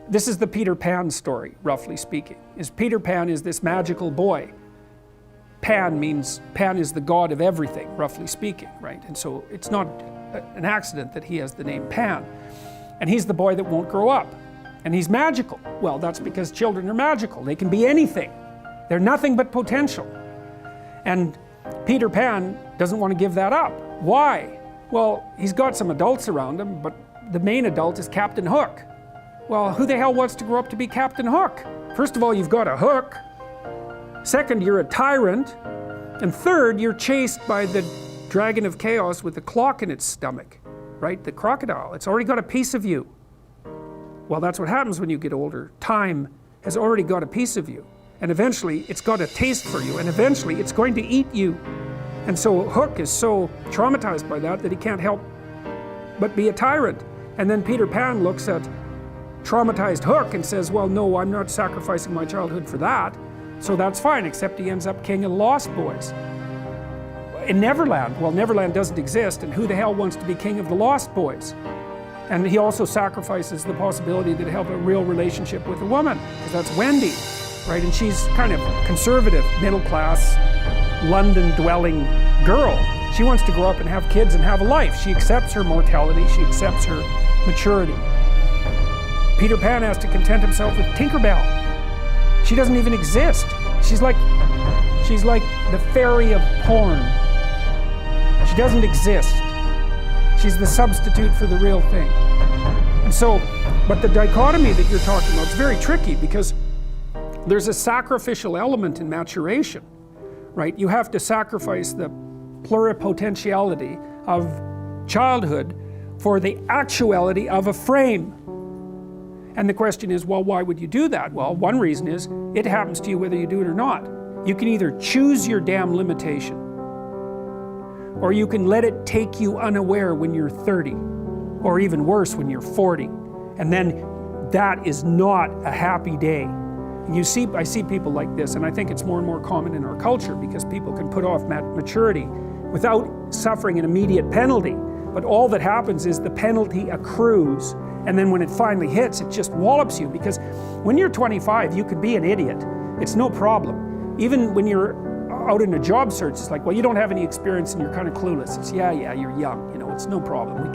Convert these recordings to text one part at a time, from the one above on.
this is the Peter Pan story, roughly speaking. Peter Pan is this magical boy. Pan is the god of everything, roughly speaking, right? And so it's not an accident that he has the name Pan. And he's the boy that won't grow up. And he's magical. Well, that's because children are magical. They can be anything. They're nothing but potential. And Peter Pan doesn't want to give that up. Why? Well, he's got some adults around him, but the main adult is Captain Hook. Well, who the hell wants to grow up to be Captain Hook? First of all, you've got a hook. Second, you're a tyrant. And third, you're chased by the dragon of chaos with a clock in its stomach, right? The crocodile. It's already got a piece of you. Well, that's what happens when you get older. Time has already got a piece of you. And eventually, it's got a taste for you. And eventually, it's going to eat you. And so Hook is so traumatized by that he can't help but be a tyrant. And then Peter Pan looks at traumatized Hook and says, well, no, I'm not sacrificing my childhood for that. So that's fine, except he ends up king of the Lost Boys. In Neverland, well, Neverland doesn't exist, and who the hell wants to be king of the Lost Boys? And he also sacrifices the possibility that he'll have a real relationship with a woman, because that's Wendy, right? And she's kind of conservative, middle-class, London-dwelling girl. She wants to grow up and have kids and have a life. She accepts her mortality, she accepts her maturity. Peter Pan has to content himself with Tinkerbell. She doesn't even exist. She's like the fairy of porn. She doesn't exist. She's the substitute for the real thing. And so, but the dichotomy that you're talking about is very tricky, because there's a sacrificial element in maturation, right? You have to sacrifice the pluripotentiality of childhood for the actuality of a frame. And the question is, well, why would you do that? Well, one reason is, it happens to you whether you do it or not. You can either choose your damn limitation, or you can let it take you unaware when you're 30, or even worse, when you're 40. And then that is not a happy day. And I see people like this, and I think it's more and more common in our culture, because people can put off maturity without suffering an immediate penalty. But all that happens is the penalty accrues. And then when it finally hits, it just wallops you, because when you're 25, you could be an idiot. It's no problem. Even when you're out in a job search, it's like, well, you don't have any experience and you're kind of clueless. It's, yeah, you're young, it's no problem.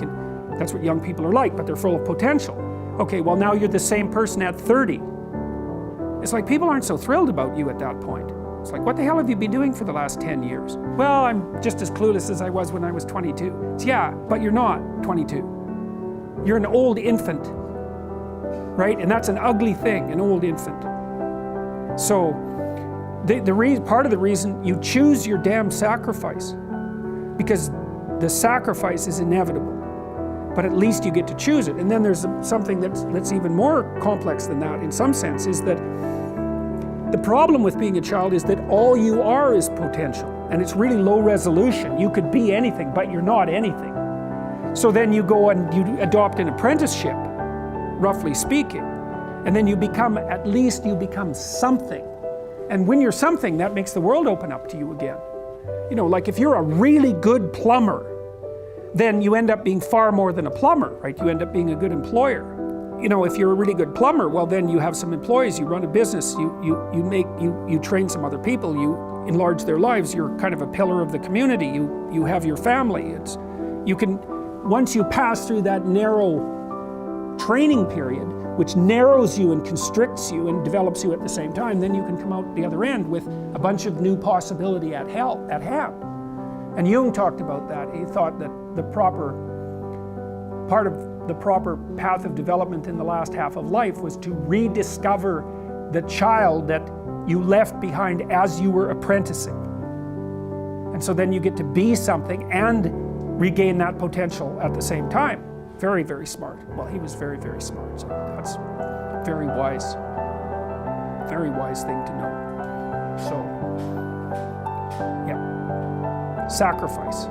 That's what young people are like, but they're full of potential. Okay, well, now you're the same person at 30. It's like people aren't so thrilled about you at that point. It's like, what the hell have you been doing for the last 10 years? Well, I'm just as clueless as I was when I was 22. It's, yeah, but you're not 22. You're an old infant, right? And that's an ugly thing, an old infant. So, part of the reason you choose your damn sacrifice, because the sacrifice is inevitable, but at least you get to choose it. And then there's something that's even more complex than that, in some sense, is that the problem with being a child is that all you are is potential, and it's really low resolution. You could be anything, but you're not anything. So then you go and you adopt an apprenticeship, roughly speaking, and then at least you become something. And when you're something, that makes the world open up to you again. Like if you're a really good plumber, then you end up being far more than a plumber, right? You end up being a good employer. If you're a really good plumber, well, then you have some employees, you run a business, you train some other people, you enlarge their lives, you're kind of a pillar of the community, you have your family. Once you pass through that narrow training period, which narrows you and constricts you and develops you at the same time, then you can come out the other end with a bunch of new possibility at hand. And Jung talked about that. He thought that part of the proper path of development in the last half of life was to rediscover the child that you left behind as you were apprenticing. And so then you get to be something and regain that potential at the same time. Very, very smart. Well, he was very, very smart. So that's a very wise thing to know. So, yeah, sacrifice.